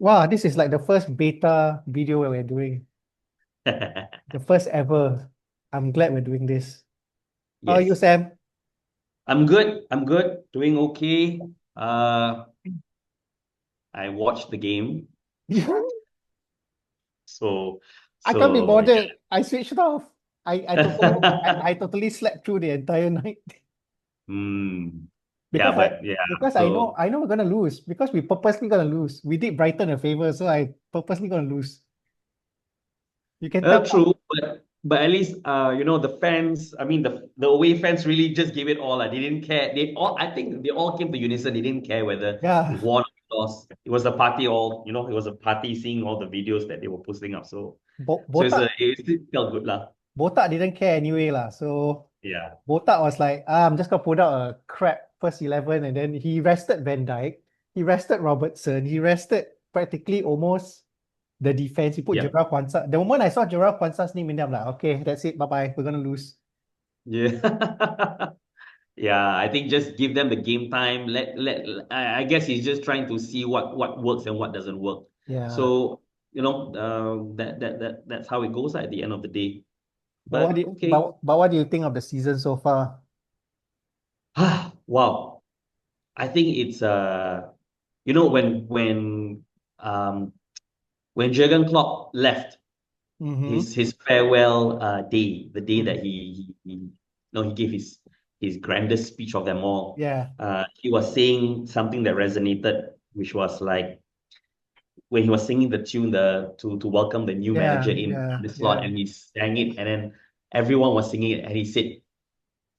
Wow, this is like the first beta video we're doing. The first ever. I'm glad we're doing this. How are you, Yes. Sam? I'm good. I'm good. Doing okay. Uh, I watched the game. So, I can't be so bothered. I switched off. I yeah. totally slept through the entire night Yeah, because I but yeah. because So, I know we're gonna lose because we purposely gonna lose. We did Brighton a favor, so I purposely gonna lose. You can tell. true, but at least the fans, I mean the away fans really just gave it all. They didn't care. They all I think they all came to unison. They didn't care whether we Yeah, won or we lost. It was a party it was a party seeing all the videos that they were posting up. So Botak it felt good lah. Botak didn't care anyway lah. So Yeah. Botak was like, I'm just gonna put out a crap first 11, and then he rested Van Dijk, he rested Robertson, he rested practically almost the defense. He put Yeah. Gerard Kwanzaa. The moment I saw Gerard Kwanzaa's name in there, I'm like, okay, that's it. Bye bye. We're gonna lose. Yeah. Yeah, I think just give them the game time. I guess he's just trying to see what works and what doesn't work. Yeah. So, that's how it goes at the end of the day. But okay. But what do you think of the season so far? Wow. I think it's um when Jurgen Klopp left Mm-hmm. his farewell day, the day that Mm. he gave his grandest speech of them all. Yeah. He was saying something that resonated, which was like when he was singing the tune to welcome the new manager Yeah. in Yeah. the slot, Yeah. and he sang it, and then everyone was singing it, and he said,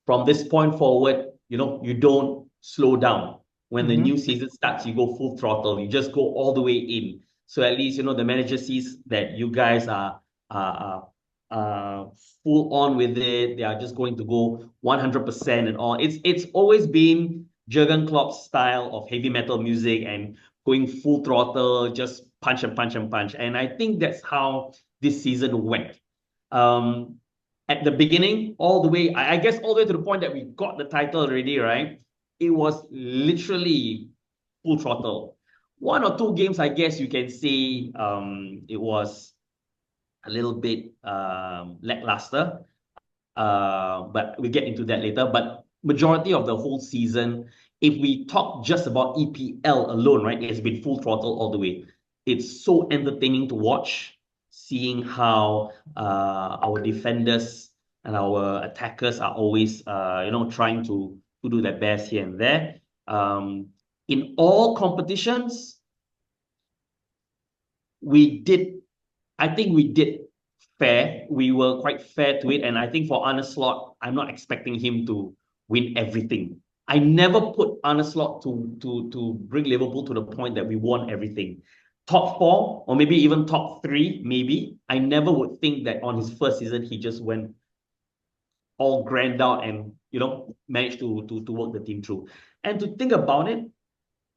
"From this point forward, you don't slow down. When the Mm-hmm. new season starts, you go full throttle. You just go all the way in. So at least the manager sees that you guys are, full on with it. They are just going to go 100% and all. It's always been Jurgen Klopp's style of heavy metal music and going full throttle, just punch and punch and punch. And I think that's how this season went. Um, at the beginning, all the way, I guess all the way to the point that we got the title already, right? It was literally full throttle. One or two games, I guess you can say it was a little bit lackluster. But we'll get into that later. But majority of the whole season, if we talk just about EPL alone, right, it's been full throttle all the way. It's so entertaining to watch, seeing how our defenders and our attackers are always, trying to do their best here and there. In all competitions, we did I think we did fair. We were quite fair to it. And I think for Arne Slot, I'm not expecting him to win everything. I never put Arne Slot to bring Liverpool to the point that we won everything. Top four, or maybe even top three, maybe. I never would think that on his first season he just went all grand out and managed to work the team through. And to think about it,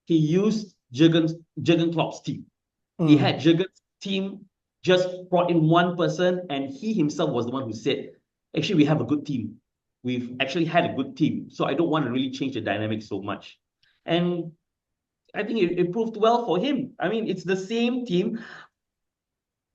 he used Jurgen Klopp's team. He Mm. had Jurgen's team just brought in one person, and he himself was the one who said, actually, we have a good team. We've actually had a good team. So I don't want to really change the dynamic so much. And I think it proved well for him. I mean, it's the same team.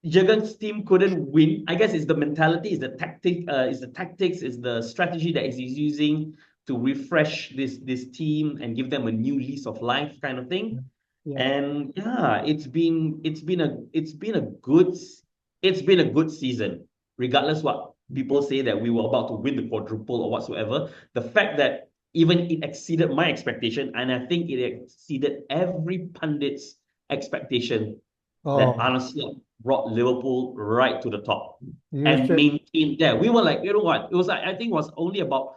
Jurgen's team couldn't win. I guess it's the mentality, it's the tactics, it's the strategy that he's using to refresh this team and give them a new lease of life kind of thing. Yeah. And yeah, it's been a good season, regardless what people say that we were about to win the quadruple or whatsoever. The fact that even it exceeded my expectation, and I think it exceeded every pundit's expectation, that Oh, Arne Slot brought Liverpool right to the top you and should. maintained there. We were like, you know what? It was like, I think it was only about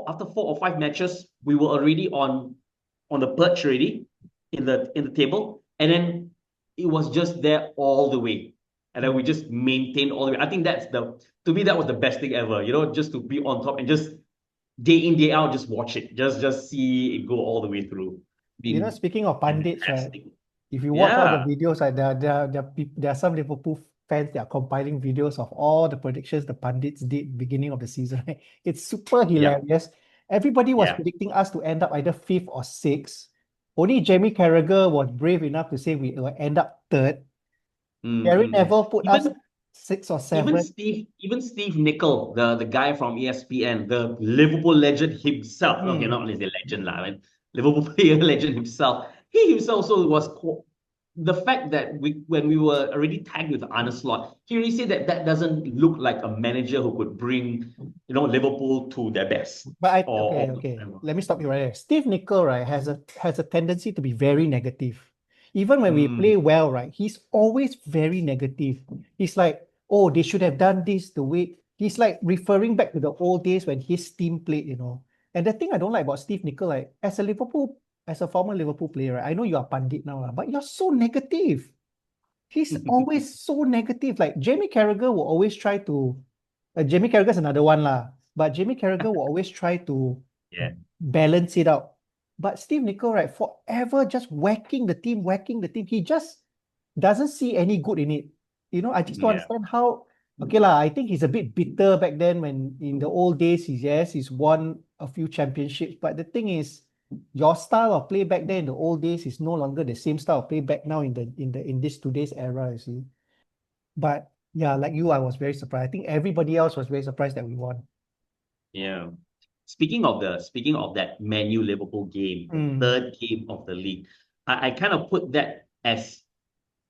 after 4 or 5 matches, we were already on the perch already in the table, and then it was just there all the way, and then we Mm. just maintained all the way. I think to me that was the best thing ever. Just to be on top and just day in day out just watch it, just see it go all the way through. Been Speaking of pundits, right? fantastic. If you watch all the Yeah, videos, right, there are some Liverpool fans that are compiling videos of all the predictions the pundits did beginning of the season. Right? It's super yeah, hilarious. Everybody was yeah, predicting us to end up either fifth or sixth. Only Jamie Carragher was brave enough to say we will end up third. Gary Mm-mm. Neville put us Even six or even seven. Steve Nicol, the guy from ESPN, the Liverpool legend himself. Okay, Hmm. not only the legend lah, right? Liverpool player legend himself. He himself also was the fact that when we were already tagged with Arne Slot, he really said that that doesn't look like a manager who could bring Liverpool to their best. But Or okay. Let me stop you right there. Steve Nicol, right, has a tendency to be very negative. Even when we play mm, well, right, he's always very negative. He's like, oh, they should have done this the way he's like referring back to the old days when his team played. And the thing I don't like about Steve Nicol, like, as a former Liverpool player, right, I know you are pundit now, but you're so negative. He's always so negative. Like Jamie Carragher will always try to. Jamie Carragher's another one lah. But Jamie Carragher will always try to yeah, balance it out. But Steve Nicol, right, forever just whacking the team. He just doesn't see any good in it. I just don't yeah, understand how. Okay lah, I think he's a bit bitter back then when in the old days, he's won a few championships. But the thing is, your style of play back then in the old days is no longer the same style of play back now in this today's era, you see. But yeah, like you, I was very surprised. I think everybody else was very surprised that we won. yeah. Speaking of that Man U Liverpool game, the Mm. third game of the league, I kind of put that as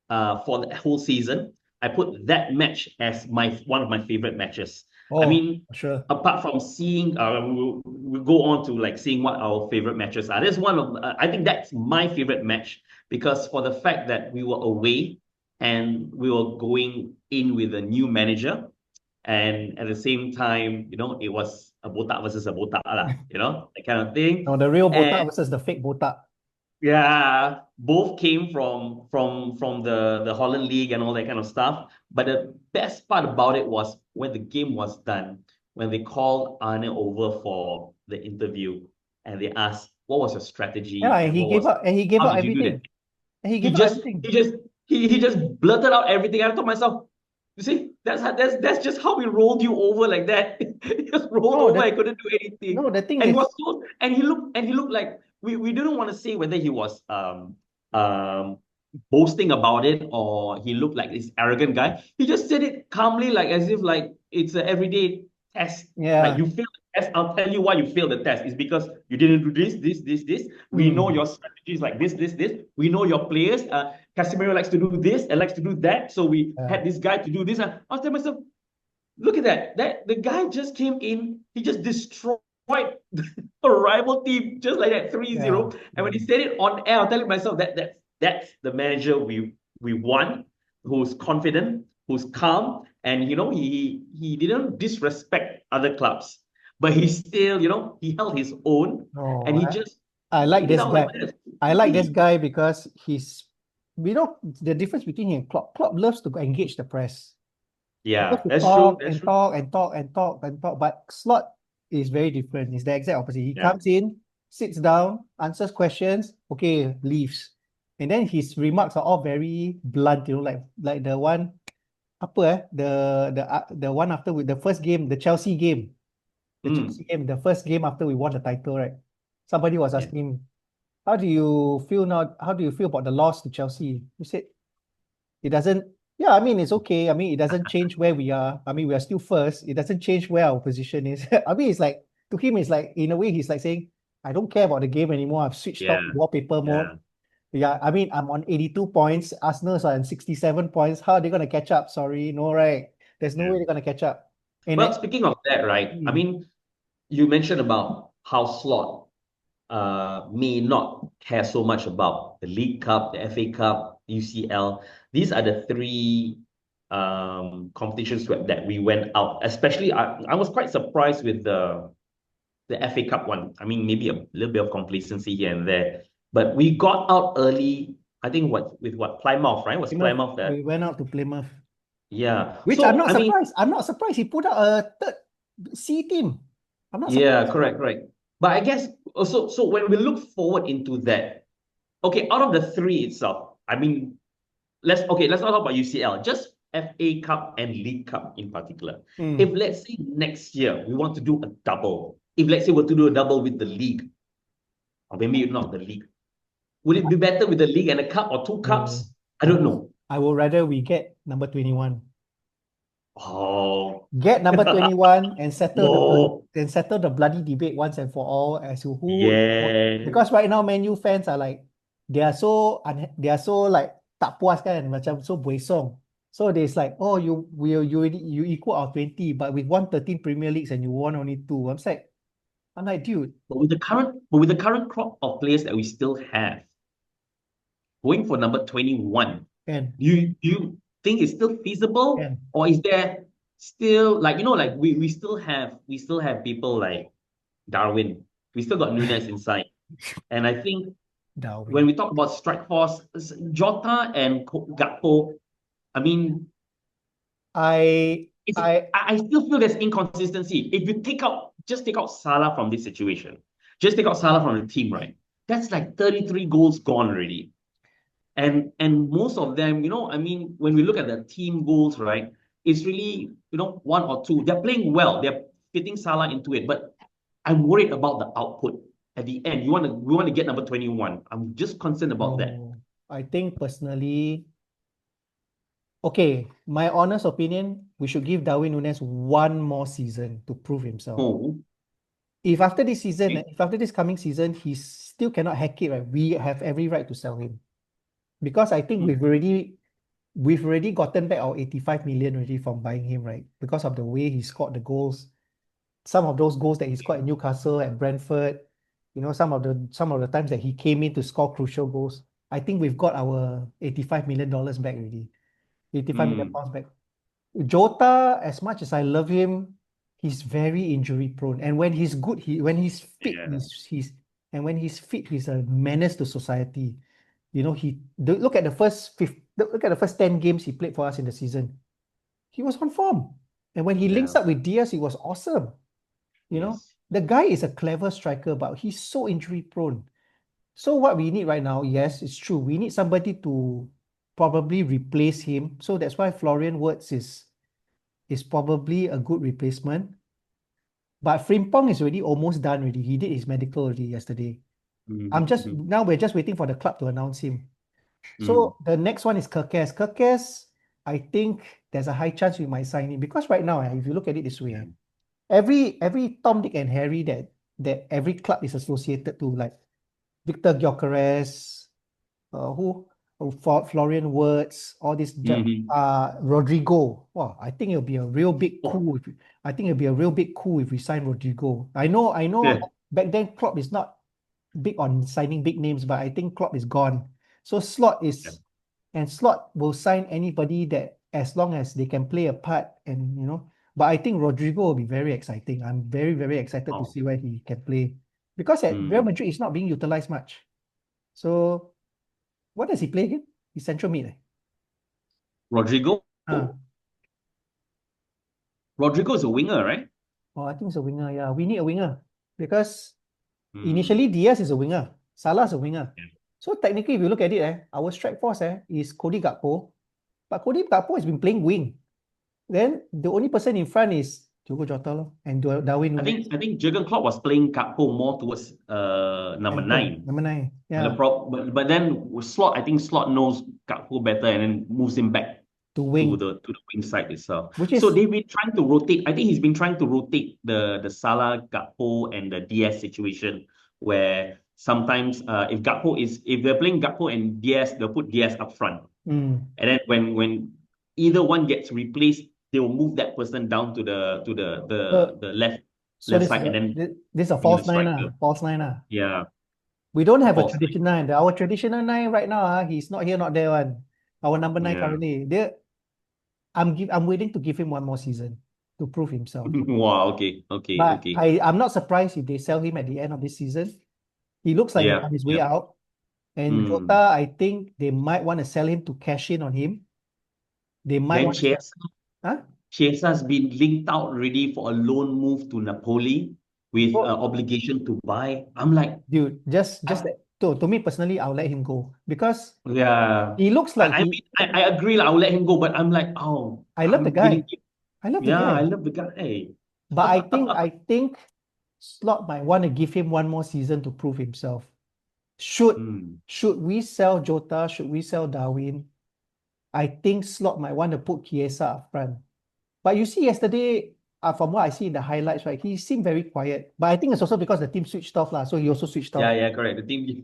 for the whole season. I put that match as my one of my favorite matches. I Oh, mean, for sure. apart from seeing, we'll go on to like seeing what our favorite matches are. There's one of I think that's my favorite match because for the fact that we were away and we were going in with a new manager, and at the same time, it was a botak versus a botak lah, that kind of thing. No, the real And botak versus the fake botak. yeah, both came from the Holland League and all that kind of stuff. But the best part about it was when the game was done, when they called Arne over for the interview and they asked, "What was your Yeah, strategy and and he what gave was up and he gave how up did you do that?" everything. And he He gave up just everything. he just he just blurted out everything. I thought myself, you see, that's just how we rolled you over like that. He just rolled No, over. I couldn't do anything, no, the thing and he is, was so and he looked like we didn't want to say whether he was boasting about it or he looked like this arrogant guy. He just said it calmly, like as if like it's an everyday test. Like yeah. you failed the test, I'll tell you why you failed the test. It's because you didn't do this. We know Mm, your strategies like this. We know your players. Casemiro likes to do this and likes to do that. So we yeah. had this guy to do this. And I was telling myself, look at that. That the guy just came in, he just destroyed a rival team just like that, 3-0. Yeah. And when he said it on air, I'm telling myself that's the manager we want, who's confident, who's calm, and he didn't disrespect other clubs, but he still, he held his own and No, he I, just I like played it this out like guy. that. I like this guy because the difference between him and Klopp. Klopp loves to engage the press. He loves Yeah, to that's true. talk That's and true. talk and talk and talk and talk. But Slot is very different. He's the exact opposite. He Yeah. comes in, sits down, answers questions, okay, leaves. And then his remarks are all very blunt, like the one apa the one after with the first game, the Chelsea game. The Chelsea Mm, game, the first game after we won the title, right? Somebody was yeah. asking him, how do you feel now? How do you feel about the loss to Chelsea? He said, it doesn't, yeah, I mean, it's okay. I mean, it doesn't change where we are. I mean, we are still first. It doesn't change where our position is. I mean, it's like, to him, it's like, in a way, he's like saying, I don't care about the game anymore. I've switched Yeah. off wallpaper mode. Yeah. Yeah, I mean, I'm on 82 points. Arsenal's on 67 points. How are they going to catch up? Sorry, no, right? There's no Yeah. way they're going to catch up. And Well, speaking of that, right? I mm, mean, you mentioned about how Slot may not care so much about the League Cup, the FA Cup, UCL. These are the three competitions that we went out. Especially, I was quite surprised with the FA Cup one. I mean, maybe a little bit of complacency here and there, but we got out early. I think what Plymouth, right? Was Plymouth, Plymouth that? we went out to Plymouth, Yeah. which I'm So not I mean, surprised. I'm not surprised he put out a third C team. I'm not yeah, surprised. correct, correct. But I guess also, so when we look forward into that, okay, out of the three itself, I mean, let's not talk about UCL, just FA Cup and League Cup in particular. If Mm. let's say next year we want to do a double, if let's say we're to do a double with the league, or maybe not the league, Would it be better with a league and a cup or two No, cups? I don't know. I would rather we get number 21. Oh, Get number 21 and no. settle the bloody debate once and for all as to who, Yeah. because right now Man U fans are like, they are so like tak puas kan, macam so buesong. So there's like, oh, you equal our 20, but we won 13 Premier Leagues and you won only two. I'm like, dude, But with the current crop of players that we still have, going for number 21, can, do you think it's still feasible? can, Or is there still like like we still have people like Darwin. We still got Nunes inside. And I think when Darwin. we talk about strike force, Jota and Gakpo, I mean, I, it's, I, I still feel there's inconsistency. If you just take out Salah from this situation, just take out Salah from the team, right? That's like 33 goals gone already. And most of them, I mean, when we look at the team goals, right, it's really, one or two. They're playing well. They're fitting Salah into it. But I'm worried about the output at the end. We want to get number 21. I'm just concerned about that. no, I think personally, okay, my honest opinion, we should give Darwin Nunes one more season to prove himself. Oh, If after this season, okay. if after this coming season, he still cannot hack it, right? We have every right to sell him. Because I think Hmm. we've already gotten back our 85 million already from buying him, right? Because of the way he scored the goals. Some of those goals that he scored at Newcastle and Brentford, some of the times that he came in to score crucial goals. I think we've got our $85 million back already. 85 million Hmm. pounds back. Jota, as much as I love him, he's very injury prone. And when he's good, when he's fit, Yeah. he's a menace to society. Look at the first 10 games he played for us in the season. He was on form. And when he links Yeah. up with Diaz, he was awesome. You know, Yes. the guy is a clever striker, but he's so injury prone. So what we need right now, yes, it's true. We need somebody to probably replace him. So that's why Florian Wirtz is probably a good replacement. But Frimpong is already almost done already. He did his medical already yesterday. Mm-hmm. We're just waiting for the club to announce him. Mm. So the next one is Kerkez. Kerkez, I think there's a high chance we might sign him because right now, if you look at it this way, Yeah. every Tom, Dick, and Harry that every club is associated to, like Victor Gyökeres, who for Florian Wirtz, all this Mm-hmm. Rodrigo. Wow, I think it'll be a real big Oh, coup if we sign Rodrigo. I know yeah. back then Klopp is not big on signing big names, but I think Klopp is gone. So Yeah. Slot will sign anybody that as long as they can play a part but I think Rodrigo will be very exciting. I'm very, very excited to Oh. see where he can play because at Real Mm. Madrid he's not being utilized much. So what does he play again? He's central mid. Rodrigo. Ah, Rodrigo is a winger, right? oh, I think it's a winger. Yeah, we need a winger because Mm. initially Diaz is a winger, Salah's a winger. Yeah. So technically, if you look at it, our strike force is Cody Gakpo, but Cody Gakpo has been playing wing. Then the only person in front is Diogo Jota lor, and Darwin I Nunes, think I think Jurgen Klopp was playing Gakpo more towards number center, nine. number nine. But the Yeah, but then with Slot, I think Slot knows Gakpo better and then moves him back to to wing, the wing side itself. which So is they've been trying to rotate. I think he's been trying to rotate the Salah, Gakpo, and the Diaz situation where sometimes if they're playing Gakpo and Diaz, they'll put Diaz up front. mm, And then when either one gets replaced, they will move that person down to the so the left so left this is side and a then this is a bring in the false nine, striker. false nine. Yeah, We don't a have a false nine. traditional nine. Our traditional nine right now, he's not here, not there one. Our number nine Yeah. currently. I'm waiting to give him one more season to prove himself. Wow. Okay. Okay. But Okay. I'm not surprised if they sell him at the end of this season. He looks like he's Yeah. on his way Yeah. out. And Mm. Jota, I think they might want to sell him to cash in on him. They might Then want to sell. Huh? Chiesa's been linked out already for a loan move to Napoli with Oh, obligation to buy. I'm like, dude, just I, that. To me personally, I'll let him go because yeah. he looks like I mean, I agree. Like, I'll let him go, but I'm like, oh, I love the I'm willing. guy. I love the Yeah, I guy. love the guy. But I think Slot might want to give him one more season to prove himself. Should Mm. should we sell Jota? Should we sell Darwin? I think Slot might want to put Chiesa up front. But you see yesterday, from what I see in the highlights, right, he seemed very quiet. But I think it's also because the team switched off, lah. So he also switched Yeah, off. yeah, correct. The team.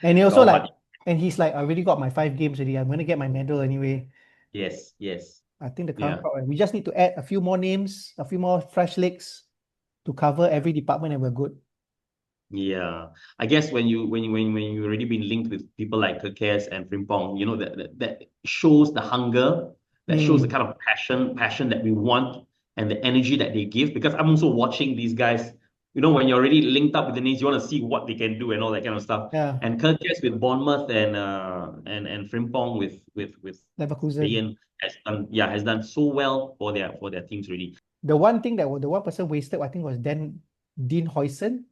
And he also No, like, but and he's like, I already got my 5 games already. I'm gonna get my medal anyway. yes, yes. I think the current Yeah. crowd, we just need to add a few more names, a few more fresh legs to cover every department, and we're good. Yeah, I guess when you already been linked with people like Kekes and Frimpong, that shows the hunger, that shows the Mm, kind of passion that we want and the energy that they give. Because I'm also watching these guys. When you're already linked up with the names, you want to see what they can do and all that kind of stuff. yeah, And Kekes with Bournemouth and Frimpong with Leverkusen. Bayern has done so well for their teams really. The one thing that the one person wasted, I think, was Dean Huijsen,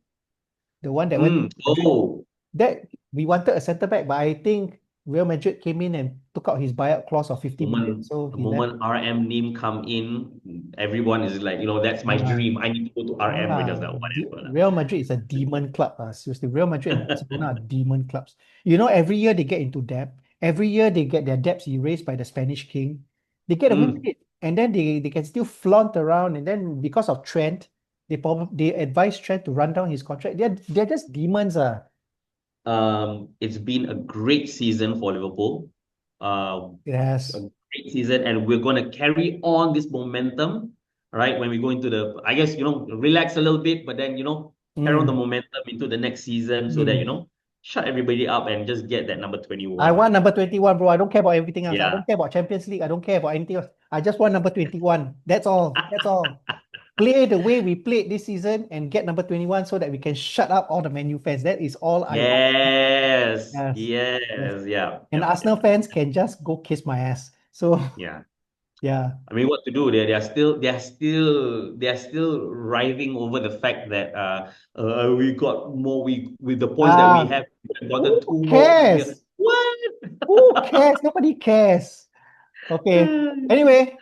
the one that went to Madrid. Oh. That we wanted a centre back, but I think Real Madrid came in and took out his buyout clause of 50 million, moment so the he left. moment RM name come in, everyone is like, that's my Yeah, dream. I need to go to RM. We're just like whatever. Lah. Real Madrid is a demon club. Seriously, Real Madrid and Barcelona are demon clubs. Every year they get into debt. Every year they get their debts erased by the Spanish king. They get away with Mm. it, and then they can still flaunt around. And then because of Trent, they advise Trent to run down his contract. They're just demons. It's been a great season for Liverpool. A Yes. great season, and we're going to carry on this momentum, right? When we go into I guess, relax a little bit, but then, carry on the Mm. momentum into the next season so that, Mm. shut everybody up and just get that number I 21. want number 21, bro. I don't care about everything else. I Yeah. don't care about Champions League. I don't care about anything else. I just want number 21. That's all. That's all. Play the way we played this season and get number 21 so that we can shut up all the Man U fans. That is all I want. Yes. Yes. Yes. Yes. Yeah. And Yeah. Arsenal fans can just go kiss my ass. So Yeah. yeah. I mean, what to do? They are still writhing over the fact that we got more with the points that we Ah, have we have gotten who two more easier. cares? What? Who cares? Nobody cares. Okay. Anyway,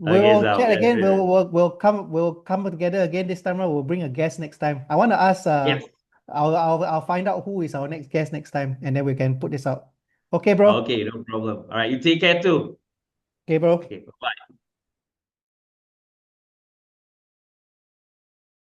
Okay, we'll so chat again. yeah. We'll come together again this time around. We'll bring a guest next time. I want to ask Yes. I'll find out who is our next guest next time, and then we can put this out. Okay, bro. Okay, no problem. All right, you take care too. Okay, bro. Okay, bye.